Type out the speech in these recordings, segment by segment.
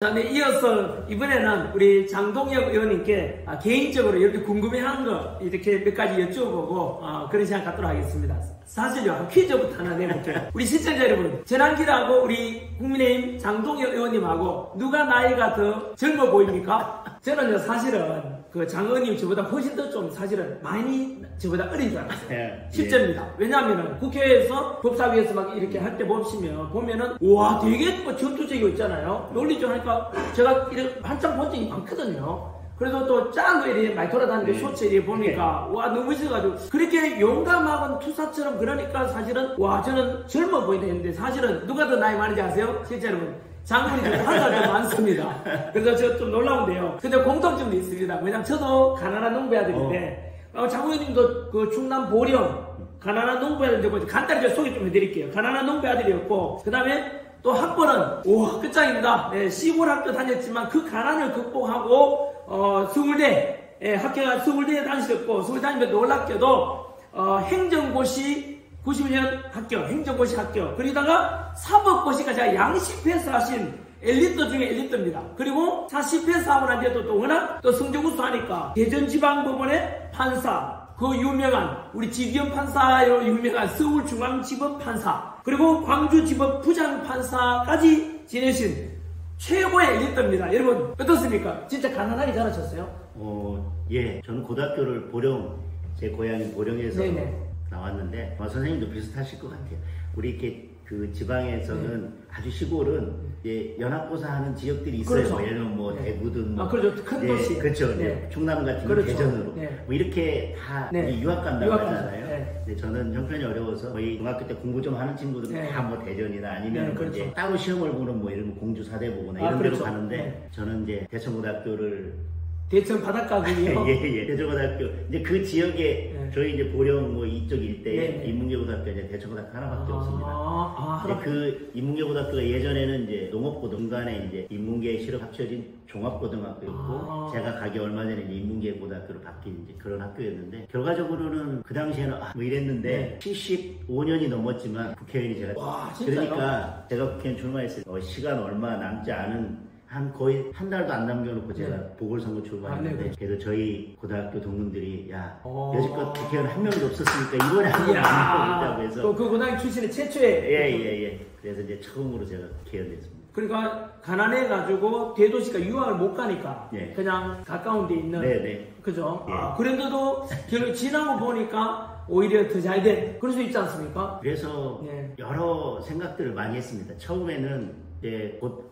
자, 네, 이어서 이번에는 우리 장동혁 의원님께 개인적으로 이렇게 궁금해하는 거 이렇게 몇 가지 여쭤보고 그런 시간 갖도록 하겠습니다. 사실요, 퀴즈부터 하나 내볼게요. 우리 시청자 여러분, 전환기라고 우리 국민의힘 장동혁 의원님하고 누가 나이가 더 젊어 보입니까? 저는요, 사실은 그 장 의원님 저보다 훨씬 더 좀 사실은 많이 저보다 어린 줄 알았어요. 10점입니다. 왜냐하면 국회에서 법사위에서 막 이렇게 할 때 보면은 와 되게 뭐 전투적이고 있잖아요. 논리 좀 하니까 제가 이렇게 한참 본 적이 많거든요. 그래도 또 짠 거 이렇게 많이 돌아다니는 쇼츠 이렇게 보니까 와 너무 있어가지고 그렇게 용감하고 투사처럼 그러니까 사실은 와 저는 젊어 보이다 했는데 사실은 누가 더 나이 많은지 아세요? 실제 여러분. 장군이 좀 한 살 더 많습니다. 그래서 저 좀 놀라운데요. 근데 공통점도 있습니다. 왜냐면 저도 가난한 농부아들인데 장군님도 그 충남 보령 가난한 농부아들이고 간단히 좀 소개 좀 해드릴게요. 가난한 농부아들이었고 그 다음에 또 학벌은 와 끝장입니다. 네, 시골 학교 다녔지만 그 가난을 극복하고 서울대 학교가 서울대에 다니셨고 서울 다니면 놀랍게도 행정고시 91년 합격, 행정고시 합격. 그러다가 사법고시까지 양식회사 하신 엘리트 중에 엘리트입니다. 그리고 40회사 하고 난 뒤에 또 워낙 또 성적 우수하니까 대전지방법원의 판사, 그 유명한 우리 지기현 판사로 유명한 서울중앙지법 판사, 그리고 광주지법 부장판사까지 지내신 최고의 엘리트입니다. 여러분 어떻습니까? 진짜 가난하게 자라셨어요? 예. 저는 고등학교를 보령, 제 고향이 보령에서 나왔는데 선생님도 비슷하실 것 같아요. 우리 이렇게 그 지방에서는 아주 시골은 이제 연합고사 하는 지역들이 있어요. 그렇죠. 예를 들면 뭐 대구든 뭐 그렇죠. 큰 도시. 그렇죠. 충남 같은 경우 대전으로 뭐 이렇게 다 유학 간다고 하잖아요. 근데 저는 형편이 어려워서 거의 중학교 때 공부 좀 하는 친구들은 다 뭐 대전이나 아니면 그렇죠. 이제 따로 시험을 보는 뭐 이런 공주 사대보거나 이런 데로 가는데 저는 이제 대천고등학교를 대천 바닷가군요. 예. 대천고등학교 이제 그 지역에 저희 이제 보령 뭐 이쪽 일대에 인문계고등학교 이제 대천고등학교 하나밖에 없습니다. 이제 그 인문계고등학교가 예전에는 이제 농업고등 중간에 이제 인문계 실업 합쳐진 종합고등학교였고 제가 가기 얼마 전에 이제 인문계고등학교로 바뀐 이제 그런 학교였는데 결과적으로는 그 당시에는 뭐 이랬는데 75년이 넘었지만 국회의원이 제가 그러니까 제가 국회의원 출마했을 때 시간 얼마 남지 않은 거의 한 달도 안 남겨놓고 제가 보궐선거 출마했는데 그래도 저희 고등학교 동문들이 야 여지껏 국회의원 한 명도 없었으니까 이번에 한 명 안 있다고 해서 또 그 고등학교 출신의 최초의 예. 그래서 이제 처음으로 제가 국회의원 됐습니다. 그러니까 가난해가지고 대도시가 유학을 못 가니까 그냥 가까운 데 있는 그죠? 그런데도 지나고 보니까 오히려 더 잘 돼. 그럴 수 있지 않습니까? 그래서 여러 생각들을 많이 했습니다. 처음에는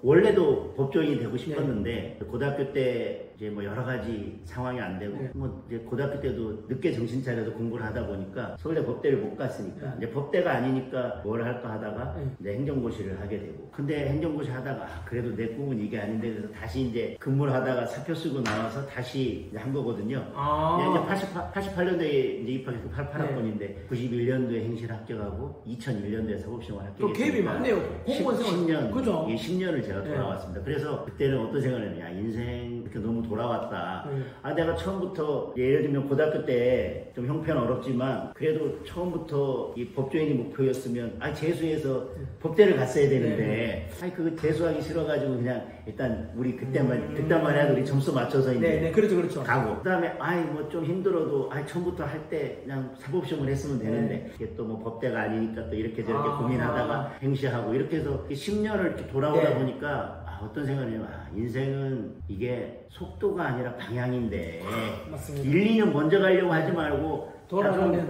원래도 법조인이 되고 싶었는데 고등학교 때 이제 뭐 여러 가지 상황이 안 되고 뭐 이제 고등학교 때도 늦게 정신 차려서 공부를 하다 보니까 서울대 법대를 못 갔으니까 이제 법대가 아니니까 뭘 할까 하다가 이제 행정고시를 하게 되고 근데 행정고시 하다가 그래도 내 꿈은 이게 아닌데 그래서 다시 이제 근무를 하다가 사표 쓰고 나와서 다시 이제 한 거거든요. 이제 88년도에 이제 입학해서 88학번인데 91년도에 행실 합격하고 2001년도에 사법시험을 합격했으니까 또 갭이 많네요. 공무원 생활 10년 그죠? 10년을 제가 돌아왔습니다. 그래서 그때는 어떤 생각을 했냐 인생 이렇게 너무 돌아왔다. 내가 처음부터 예를 들면 고등학교 때 좀 형편 어렵지만 그래도 처음부터 이 법조인이 목표였으면 재수해서 법대를 갔어야 되는데 그 재수하기 싫어가지고 그냥 일단 우리 그때만 해도 우리 점수 맞춰서 이제 그렇죠. 가고 그다음에 뭐 좀 힘들어도 처음부터 할 때 그냥 사법시험을 했으면 되는데 이게 또 뭐 법대가 아니니까 또 이렇게 저렇게 고민하다가 행시하고 이렇게 해서 10년을 이렇게 돌아오다 보니까 어떤 생각이냐면 인생은 이게 속도가 아니라 방향인데 맞습니다. 1, 2년 먼저 가려고 하지 말고 돌아가면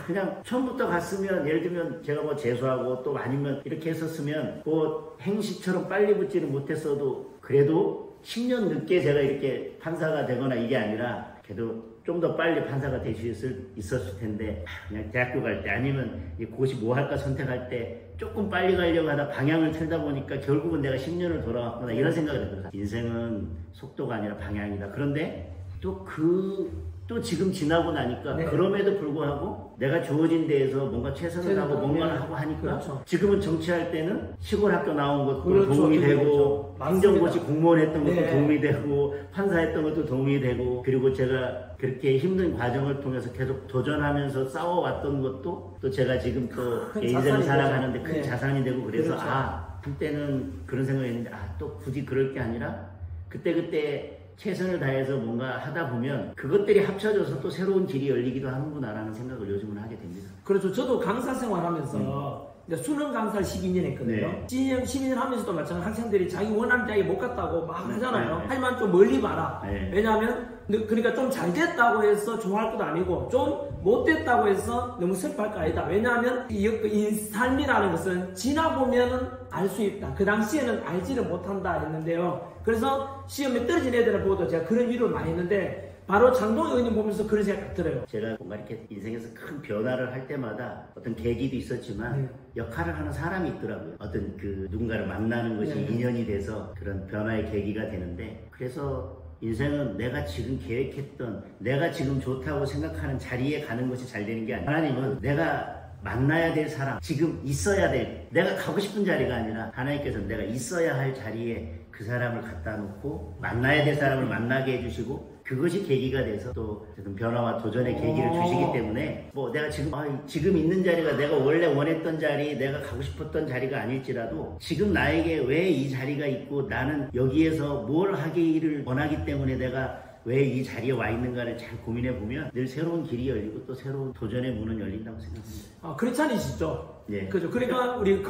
그냥 처음부터 갔으면 예를 들면 제가 뭐 재수하고 또 아니면 이렇게 했었으면 뭐 행시처럼 빨리 붙지는 못했어도 그래도 10년 늦게 제가 이렇게 판사가 되거나 이게 아니라 그래도 좀 더 빨리 판사가 될 수 있었을 텐데 그냥 대학교 갈 때 아니면 고시 뭐 할까 선택할 때 조금 빨리 가려고 하다 방향을 틀다 보니까 결국은 내가 10년을 돌아왔구나 이런 생각을 했거든요. 인생은 속도가 아니라 방향이다. 그런데 또 그 또 지금 지나고 나니까 네. 그럼에도 불구하고 내가 주어진 데에서 뭔가 최선을 다하고 뭔가를 하고 하니까 그렇죠. 지금은 정치할 때는 시골 학교 나온 것도 그렇죠. 도움이 되고 그렇죠. 행정고시 공무원 했던 것도 네. 도움이 되고 판사 했던 것도 도움이 되고 그리고 제가 그렇게 힘든 과정을 통해서 계속 도전하면서 싸워왔던 것도 또 제가 지금 또 큰 인생을 자산이 살아가는데 큰 되죠. 네. 자산이 되고 그래서 그렇죠. 한때는 그런 생각이 했는데 또 굳이 그럴 게 아니라 그때 최선을 다해서 뭔가 하다 보면 그것들이 합쳐져서 또 새로운 길이 열리기도 하는구나라는 생각을 요즘은 하게 됩니다. 그렇죠. 저도 강사 생활하면서 이제 수능 강사를 12년 했거든요. 네. 12년 하면서도 마찬가지 학생들이 자기 원하는 대학에 못 갔다고 막 하잖아요. 네. 하지만 좀 멀리 봐라. 네. 왜냐하면 그러니까 좀 잘 됐다고 해서 좋아할 것도 아니고 좀 못 됐다고 해서 너무 슬퍼할 거 아니다. 왜냐하면 이 삶이라는 것은 지나보면은 알 수 있다. 그 당시에는 알지를 못한다 했는데요. 그래서 시험에 떨어진 애들을 보고도 제가 그런 위로를 많이 했는데 바로 장동혁 의원님 보면서 그런 생각이 들어요. 제가 뭔가 이렇게 인생에서 큰 변화를 할 때마다 어떤 계기도 있었지만 역할을 하는 사람이 있더라고요. 어떤 그 누군가를 만나는 것이 인연이 돼서 그런 변화의 계기가 되는데 그래서 인생은 내가 지금 계획했던 내가 지금 좋다고 생각하는 자리에 가는 것이 잘 되는 게 아니라 하나님은 내가 만나야 될 사람, 지금 있어야 될 내가 가고 싶은 자리가 아니라 하나님께서는 내가 있어야 할 자리에 그 사람을 갖다 놓고 만나야 될 사람을 만나게 해주시고 그것이 계기가 돼서 또 변화와 도전의 계기를 주시기 때문에 뭐 내가 지금 있는 자리가 내가 원래 원했던 자리, 내가 가고 싶었던 자리가 아닐지라도 지금 나에게 왜 이 자리가 있고 나는 여기에서 뭘 하기를 원하기 때문에 내가 왜 이 자리에 와 있는가를 잘 고민해 보면 늘 새로운 길이 열리고 또 새로운 도전의 문은 열린다고 생각합니다. 크리스찬이시죠? 네. 그죠. 그러니까 우리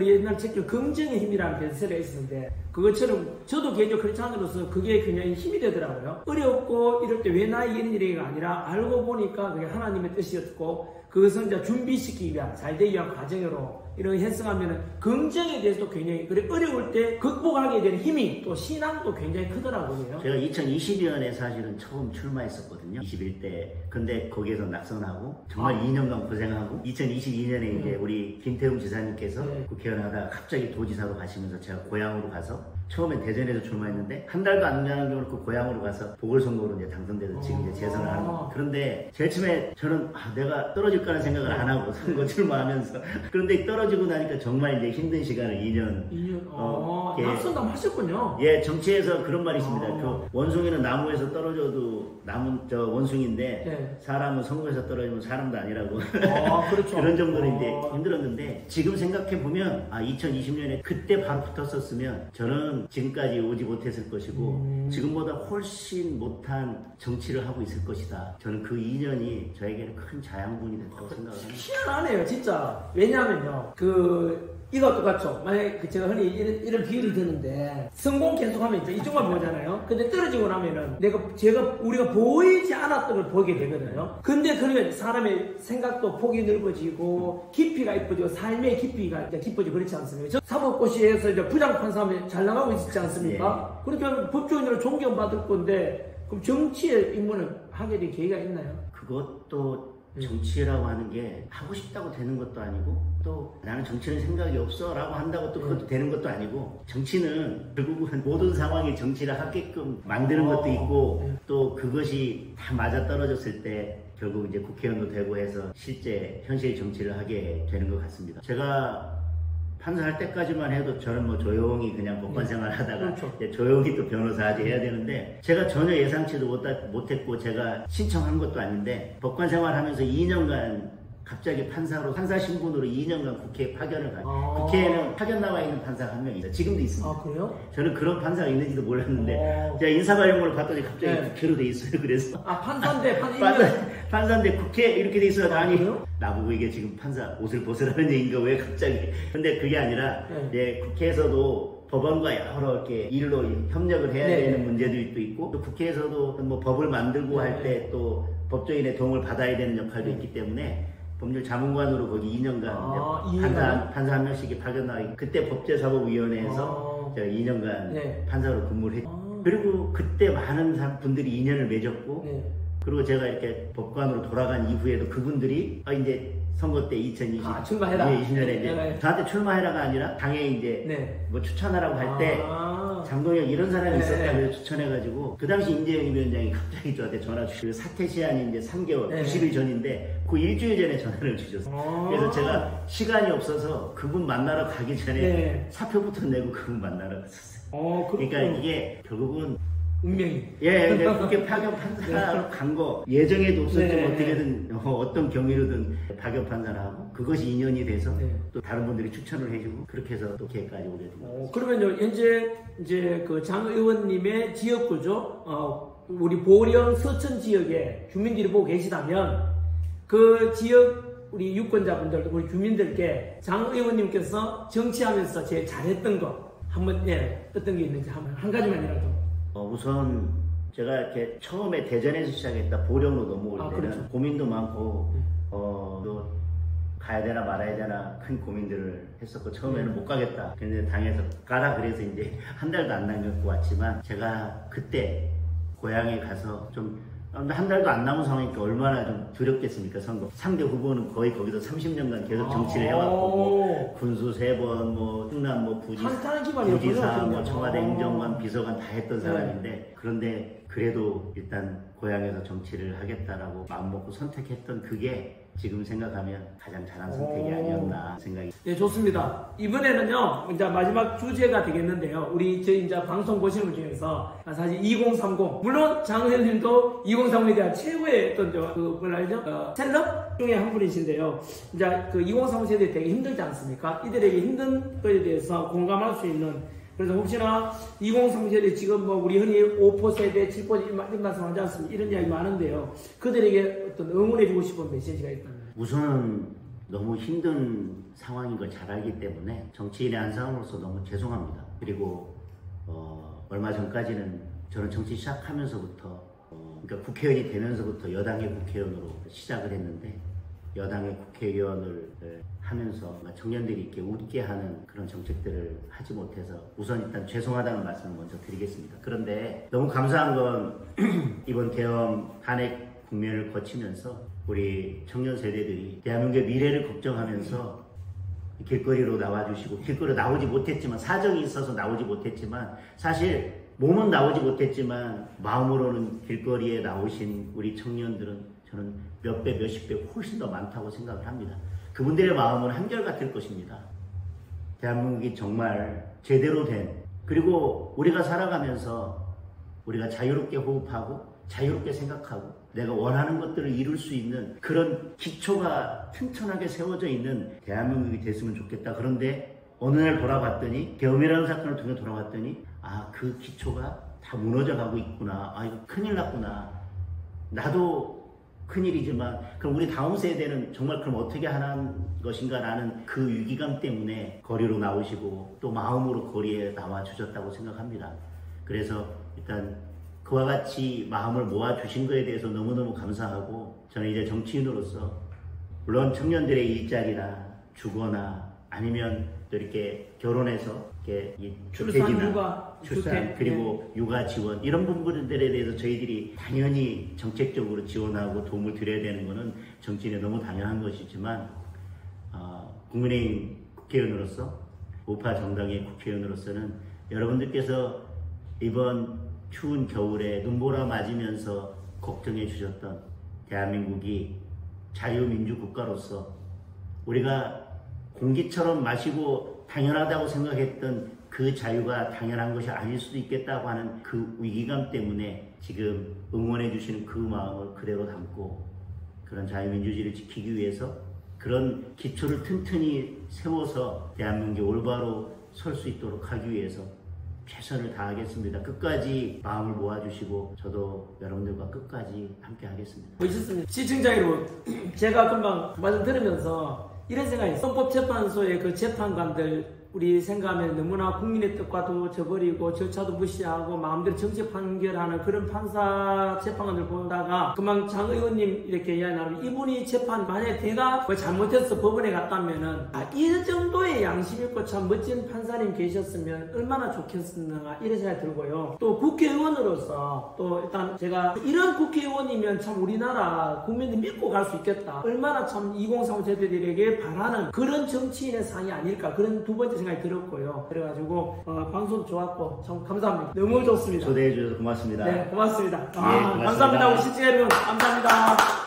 옛날 책 중 긍정의 힘이라는 베스트셀러가 있었는데 그것처럼 저도 개인적으로 크리스찬으로서 그게 굉장히 힘이 되더라고요. 어렵고 이럴 때 왜 나에게 이런 일이 아니라 알고 보니까 그게 하나님의 뜻이었고 그것을 이제 준비시키기 위한 잘되기 위한 과정으로 이렇게 해석하면은 긍정에 대해서도 굉장히 그래 어려울 때 극복하게 되는 힘이 또 신앙도 굉장히 크더라고요. 제가 2020년에 사실은 처음 출마했었거든요. 21대. 근데 거기에서 낙선하고 정말 2년간 고생하고 2022년에 이제 우리 김태웅 지사님께서 국회의원 하다가 갑자기 도지사로 가시면서 제가 고향으로 가서 처음엔 대전에서 출마했는데 한 달도 안 가는 경우는 그 고향으로 가서 보궐선거로 이제 당선돼서 지금 이제 재선을 하는 거예요. 그런데 제일 처음에 저는 내가 떨어질 거라는 생각을 안 하고 선거 출마하면서 그런데 떨어지고 나니까 정말 이제 힘든 시간을 2년 낙선담 하셨군요. 예, 정치에서 그런 말이 있습니다. 그 원숭이는 나무에서 떨어져도 원숭이인데 사람은 선거에서 떨어지면 사람도 아니라고 그렇죠. 그런 정도로 이제 힘들었는데 지금 생각해 보면 2020년에 그때 바로 붙었었으면 저는 지금까지 오지 못했을 것이고 지금보다 훨씬 못한 정치를 하고 있을 것이다. 저는 그 2년이 저에게는 큰 자양분이 됐다고 생각합니다. 희한하네요, 진짜. 왜냐하면요, 이거 똑같죠. 만약에 제가 흔히 이런 비유를 드는데 성공 계속하면 이제 이쪽만 보잖아요. 근데 떨어지고 나면은 우리가 보이지 않았던 걸 보게 되거든요. 근데 그러면 사람의 생각도 폭이 넓어지고 깊이가 이뻐지고 삶의 깊이가 이제 깊어지고 그렇지 않습니까? 저 사법고시에서 이제 부장판사하면 잘 나가고 있지 않습니까? 그러니까 법조인으로 존경받을 건데 그럼 정치에 입문을 하게 된 계기가 있나요? 그것도 정치라고 하는 게 하고 싶다고 되는 것도 아니고 또 나는 정치는 생각이 없어 라고 한다고 또 그것도 되는 것도 아니고 정치는 결국은 모든 상황에 정치를 하게끔 만드는 것도 있고 또 그것이 다 맞아떨어졌을 때 결국 이제 국회의원도 되고 해서 실제 현실 정치를 하게 되는 것 같습니다. 제가 판사할 때까지만 해도 저는 뭐 조용히 그냥 법관 생활 하다가 이제 조용히 또 변호사하지 해야 되는데 제가 전혀 예상치도 못했고 제가 신청한 것도 아닌데 법관 생활하면서 2년간 갑자기 판사 신분으로 2년간 국회에 파견을 가요. 국회에는 파견 나와 있는 판사가 한 명 있어요. 지금도 있습니다. 그래요? 저는 그런 판사가 있는지도 몰랐는데 제가 인사발령을 봤더니 갑자기 국회로 돼 있어요. 그래서 판사인데 국회 이렇게 돼 있어요. 아니 나보고 이게 지금 판사 옷을 벗으라는 얘기인가 왜 갑자기 근데 그게 아니라 이제 국회에서도 법원과 여러 이렇게 일로 협력을 해야 되는 문제들도 있고 또 국회에서도 뭐 법을 만들고 할 때 또 법조인의 도움을 받아야 되는 역할도 있기 때문에 법률 자문관으로 거기 2년간 판사 한 명씩이 파견 나와 그때 법제사법위원회에서 제가 2년간 판사로 근무를 했고 그리고 그때 많은 분들이 인연을 맺었고 그리고 제가 이렇게 법관으로 돌아간 이후에도 그분들이 이제 선거 때 2020. 출마해라. 20년에 이제 네. 저한테 출마해라가 아니라 당에 이제 네. 뭐 추천하라고 할 때 장동혁 이런 사람이 있었다 그래서 추천해가지고 그 당시 임재영 위원장이 갑자기 저한테 전화 주시고 사퇴 시한이 이제 3개월, 90일 전인데 그 일주일 전에 전화를 주셨어요. 그래서 제가 시간이 없어서 그분 만나러 가기 전에 사표부터 내고 그분 만나러 갔었어요. 그러니까 이게 결국은 운명이. 예, 그렇게 파견 판사로 간 거 예정에도 없었지만 어떻게든 어떤 경위로든 파견 판사를 하고 그것이 인연이 돼서 또 다른 분들이 추천을 해주고 그렇게 해서 또 기회까지 오게 된 거죠. 그러면요, 현재 이제 그 장 의원님의 지역구죠. 우리 보령 서천 지역에 주민들이 보고 계시다면 그 지역 우리 유권자분들, 우리 주민들께 장 의원님께서 정치하면서 제일 잘했던 거 한번 어떤 게 있는지 한 가지만이라도. 우선 제가 이렇게 처음에 대전에서 시작했다 보령으로 넘어올 때는 그렇죠. 고민도 많고 또 가야 되나 말아야 되나 큰 고민들을 했었고 처음에는 못 가겠다. 근데 당에서 가라 그래서 이제 한 달도 안 남겼고 왔지만 제가 그때 고향에 가서 좀 한 달도 안 남은 상황이니까 얼마나 좀 두렵겠습니까 선거. 상대 후보는 거의 거기서 30년간 계속 정치를 해왔고 뭐 군수 3번 뭐 충남 뭐 부지사 뭐 청와대 행정관 비서관 다 했던 사람인데 그런데 그래도 일단 고향에서 정치를 하겠다라고 마음먹고 선택했던 그게 지금 생각하면 가장 잘한 선택이 아니었나 생각이. 네, 좋습니다. 이번에는요, 이제 마지막 주제가 되겠는데요. 저희 이제 방송 보시는 분 중에서 사실 2030, 물론 장 의원님도 2030에 대한 최고의 어떤 뭐라 하죠? 셀럽 중에 한 분이신데요. 이제 그 2030 세대 되게 힘들지 않습니까? 이들에게 힘든 것에 대해서 공감할 수 있는 그래서 혹시나 2030 세대 지금 뭐 우리 흔히 5포 세대, 7포 입맛을 하지 않습니까? 이런 이야기 많은데요. 그들에게 어떤 응원해주고 싶은 메시지가 있다면? 우선은 너무 힘든 상황인 걸 잘 알기 때문에 정치인의 한 사람으로서 너무 죄송합니다. 그리고 얼마 전까지는 저는 정치 시작하면서부터 그러니까 국회의원이 되면서부터 여당의 국회의원으로 시작을 했는데 여당의 국회의원을 하면서 청년들이 이렇게 웃게 하는 그런 정책들을 하지 못해서 우선 일단 죄송하다는 말씀을 먼저 드리겠습니다. 그런데 너무 감사한 건 이번 계엄 탄핵 국면을 거치면서 우리 청년 세대들이 대한민국의 미래를 걱정하면서 길거리로 나와주시고 길거리로 나오지 못했지만 사정이 있어서 나오지 못했지만 사실 몸은 나오지 못했지만 마음으로는 길거리에 나오신 우리 청년들은 저는 몇 배, 몇십 배 훨씬 더 많다고 생각을 합니다. 그분들의 마음은 한결같을 것입니다. 대한민국이 정말 제대로 된 그리고 우리가 살아가면서 우리가 자유롭게 호흡하고 자유롭게 생각하고 내가 원하는 것들을 이룰 수 있는 그런 기초가 튼튼하게 세워져 있는 대한민국이 됐으면 좋겠다. 그런데 어느 날 돌아봤더니 계엄이라는 사건을 통해 돌아봤더니 그 기초가 다 무너져 가고 있구나. 이거 큰일 났구나. 나도 큰일이지만 그럼 우리 다음 세대는 정말 그럼 어떻게 하는 것인가라는 그 위기감 때문에 거리로 나오시고 또 마음으로 거리에 나와 주셨다고 생각합니다. 그래서 일단 그와 같이 마음을 모아주신 것에 대해서 너무너무 감사하고 저는 이제 정치인으로서 물론 청년들의 일자리나 주거나 아니면 또 이렇게 결혼해서 이렇게 출산 그리고 육아 지원 이런 부분들에 대해서 저희들이 당연히 정책적으로 지원하고 도움을 드려야 되는 것은 정치인에 너무 당연한 것이지만 국민의힘 국회의원으로서 우파 정당의 국회의원으로서는 여러분들께서 이번 추운 겨울에 눈보라 맞으면서 걱정해 주셨던 대한민국이 자유민주국가로서 우리가 공기처럼 마시고 당연하다고 생각했던 그 자유가 당연한 것이 아닐 수도 있겠다고 하는 그 위기감 때문에 지금 응원해 주시는 그 마음을 그대로 담고 그런 자유민주주의를 지키기 위해서 그런 기초를 튼튼히 세워서 대한민국이 올바로 설 수 있도록 하기 위해서 최선을 다하겠습니다. 끝까지 마음을 모아주시고 저도 여러분들과 끝까지 함께 하겠습니다. 멋있습니다. 시청자 여러분, 제가 금방 말씀 들으면서 이런 생각이 있어요. 헌법재판소의 그 재판관들 우리 생각하면 너무나 국민의 뜻과도 저버리고 절차도 무시하고 마음대로 정책 판결하는 그런 판사 재판관들 보다가 금방 장 의원님 이렇게 이야기 나누면 이분이 재판 만약에 내가 뭐 잘못해서 법원에 갔다면은 이 정도의 양심 있고 참 멋진 판사님 계셨으면 얼마나 좋겠는가 이런 생각이 들고요. 또 국회의원으로서 또 일단 제가 이런 국회의원이면 참 우리나라 국민들 믿고 갈 수 있겠다. 얼마나 참 2035 세대들에게 바라는 그런 정치인의 상이 아닐까 그런 두 번째 생각이 들었고요. 그래가지고 방송 좋았고 참 감사합니다. 너무 좋습니다. 초대해 주셔서 고맙습니다. 네, 고맙습니다. 고맙습니다. 감사합니다. 우리 시청자 여러분 감사합니다.